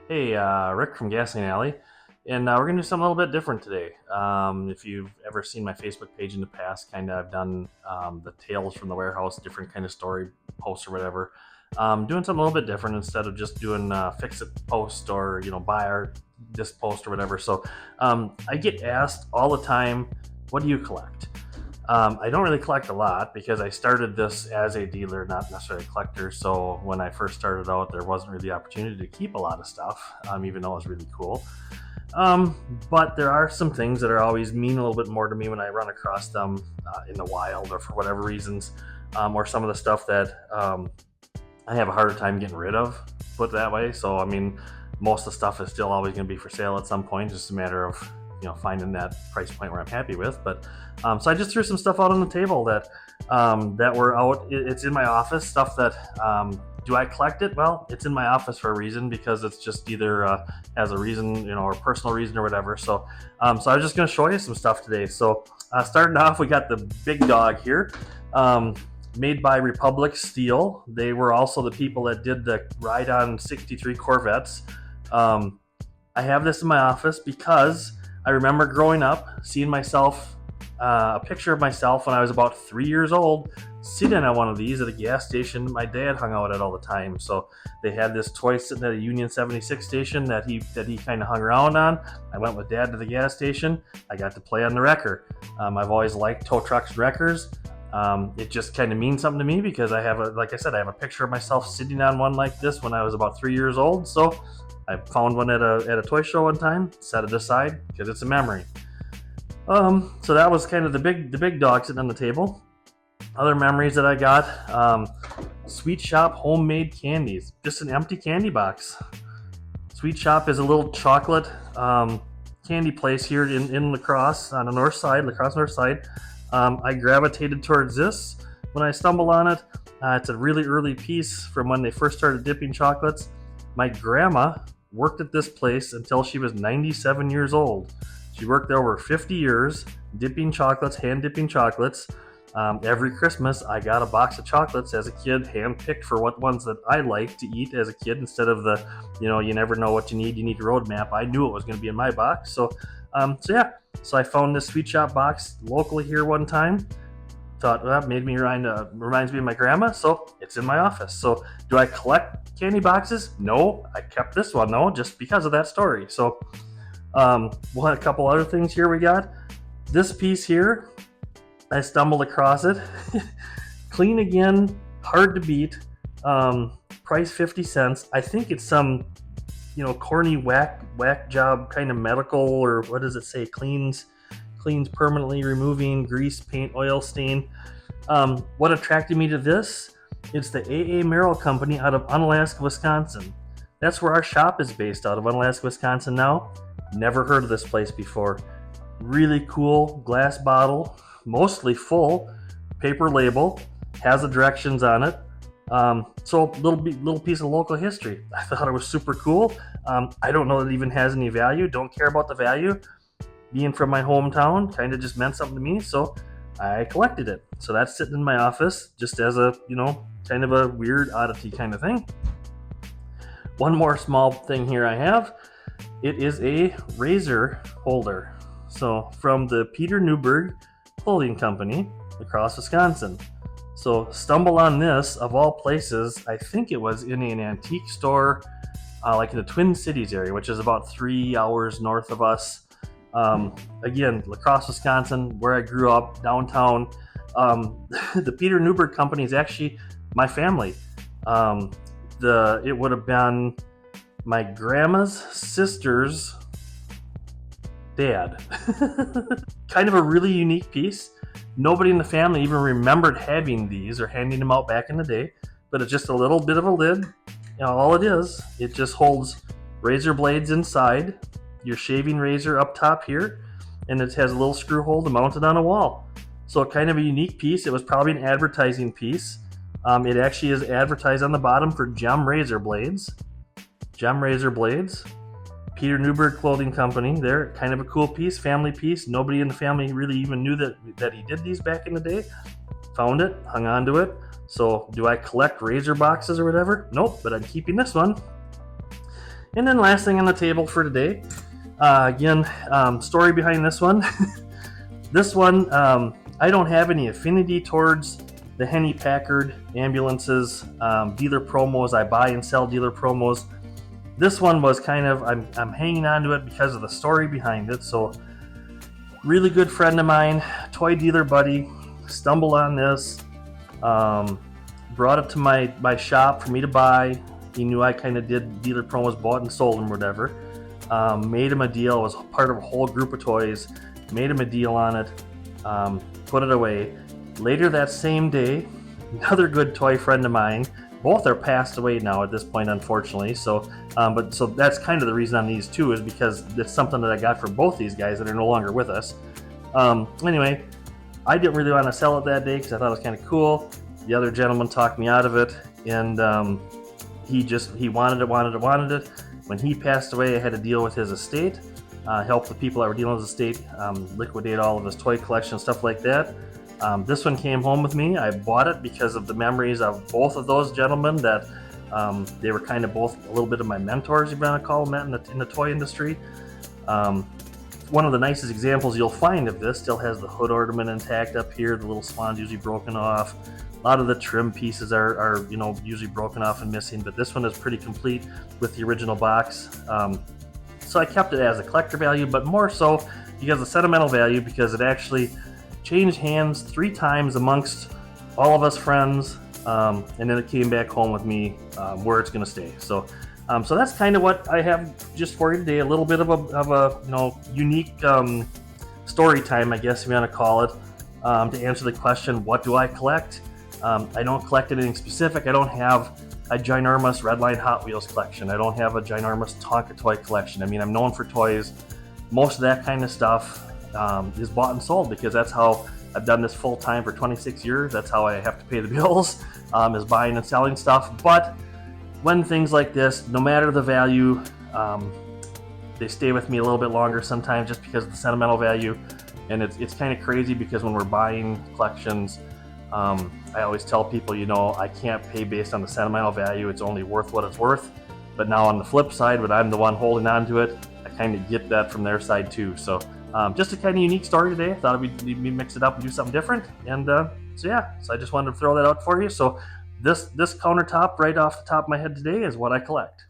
Hey, Rick from Gasoline Alley, and we're gonna do something a little bit different today. If you've ever seen my Facebook page in the past, I've done the Tales from the Warehouse, different kind of story posts or whatever. Doing something a little bit different instead of just doing fix it post or buy our this post or whatever. So I get asked all the time, what do you collect? I don't really collect a lot because I started this as a dealer, not necessarily a collector. So when I first started out, there wasn't really the opportunity to keep a lot of stuff, even though it was really cool. But there are some things that are always mean a little bit more to me when I run across them in the wild or for whatever reasons, or some of the stuff that I have a harder time getting rid of, put it that way. So, I mean, most of the stuff is still always going to be for sale at some point, just a matter of finding that price point where I'm happy with. But so I just threw some stuff out on the table that were out. It's in my office, stuff that do I collect it? Well, it's in my office for a reason, because it's just either as a reason, or personal reason or whatever. So so I was just going to show you some stuff today. So starting off, we got the big dog here, made by Republic Steel. They were also the people that did the Ride on 63 Corvettes. I have this in my office because I remember growing up, seeing myself, a picture of myself when I was about 3 years old, sitting on one of these at a gas station my dad hung out at all the time. So they had this toy sitting at a Union 76 station that he kind of hung around on. I went with Dad to the gas station. I got to play on the wrecker. I've always liked tow trucks and wreckers. It just kind of means something to me because I have a picture of myself sitting on one like this when I was about 3 years old. So I found one at a toy show one time, set it aside because it's a memory. So that was kind of the big dog sitting on the table. Other memories that I got, Sweet Shop homemade candies, just an empty candy box. Sweet Shop is a little chocolate candy place here in La Crosse on the north side, La Crosse north side. I gravitated towards this when I stumbled on it. It's a really early piece from when they first started dipping chocolates. My grandma worked at this place until she was 97 years old. She worked there over 50 years, dipping chocolates, hand dipping chocolates. Every Christmas, I got a box of chocolates as a kid, hand-picked for what ones that I liked to eat as a kid, instead of the, you never know what you need a roadmap. I knew it was going to be in my box. So I found this Sweet Shop box locally here one time. Thought, well, reminds me of my grandma, so it's in my office. So do I collect candy boxes? No, I kept this one though, just because of that story. So we'll have a couple other things here. We got this piece here. I stumbled across it. Clean again, hard to beat. Price 50 cents. I think it's some, corny whack job kind of medical, or what does it say? Cleans permanently, removing grease, paint, oil stain. What attracted me to this? It's the A.A. Merrill Company out of Onalaska, Wisconsin. That's where our shop is based, out of Onalaska, Wisconsin now. Never heard of this place before. Really cool glass bottle, mostly full, paper label, has the directions on it. So little piece of local history. I thought it was super cool. I don't know that it even has any value. Don't care about the value. Being from my hometown kind of just meant something to me, so I collected it. So that's sitting in my office just as a, kind of a weird oddity kind of thing. One more small thing here I have. It is a razor holder. So from the Peter Newberg Clothing Company across Wisconsin. So stumble on this, of all places. I think it was in an antique store, like in the Twin Cities area, which is about 3 hours north of us. Again, La Crosse, Wisconsin, where I grew up, downtown. The Peter Newberg Company is actually my family. It would have been my grandma's sister's dad. Kind of a really unique piece. Nobody in the family even remembered having these or handing them out back in the day, but it's just a little bit of a lid, all it is, it just holds razor blades inside, your shaving razor up top here, and it has a little screw hole to mount it on a wall. So kind of a unique piece. It was probably an advertising piece. It actually is advertised on the bottom for Gem Razor Blades. Gem Razor Blades. Peter Newberg Clothing Company there. Kind of a cool piece, family piece. Nobody in the family really even knew that he did these back in the day. Found it, hung on to it. So do I collect razor boxes or whatever? Nope, but I'm keeping this one. And then last thing on the table for today, again, story behind this one. This one, I don't have any affinity towards the Henny Packard ambulances, dealer promos. I buy and sell dealer promos. This one was kind of, I'm hanging on to it because of the story behind it. So really good friend of mine, toy dealer buddy, stumbled on this, brought it to my shop for me to buy. He knew I kind of did dealer promos, bought and sold them, whatever. Made him a deal. It was part of a whole group of toys. Made him a deal on it. Put it away. Later that same day, another good toy friend of mine. Both are passed away now at this point, unfortunately. So that's kind of the reason on these two, is because it's something that I got from both these guys that are no longer with us. Anyway, I didn't really want to sell it that day because I thought it was kind of cool. The other gentleman talked me out of it, and he wanted it. When he passed away, I had to deal with his estate, help the people that were dealing with his estate liquidate all of his toy collection, stuff like that. This one came home with me. I bought it because of the memories of both of those gentlemen, that they were kind of both a little bit of my mentors, if you want to call them, in the toy industry. One of the nicest examples you'll find of this still has the hood ornament intact up here. The little swan's usually broken off. A lot of the trim pieces are usually broken off and missing, but this one is pretty complete with the original box. So I kept it as a collector value, but more so because of sentimental value, because it actually changed hands 3 times amongst all of us friends, and then it came back home with me, where it's going to stay. So that's kind of what I have just for you today. A little bit of a unique story time, I guess, if you want to call it, to answer the question, what do I collect? I don't collect anything specific. I don't have a ginormous Redline Hot Wheels collection. I don't have a ginormous Tonka toy collection. I mean, I'm known for toys. Most of that kind of stuff is bought and sold, because that's how I've done this full time for 26 years. That's how I have to pay the bills, is buying and selling stuff. But when things like this, no matter the value, they stay with me a little bit longer sometimes, just because of the sentimental value. And it's kind of crazy, because when we're buying collections, I always tell people, I can't pay based on the sentimental value. It's only worth what it's worth. But now on the flip side, when I'm the one holding on to it, I kind of get that from their side too. So just a kind of unique story today. I thought we'd mix it up and do something different. And so I just wanted to throw that out for you. So this countertop right off the top of my head today is what I collect.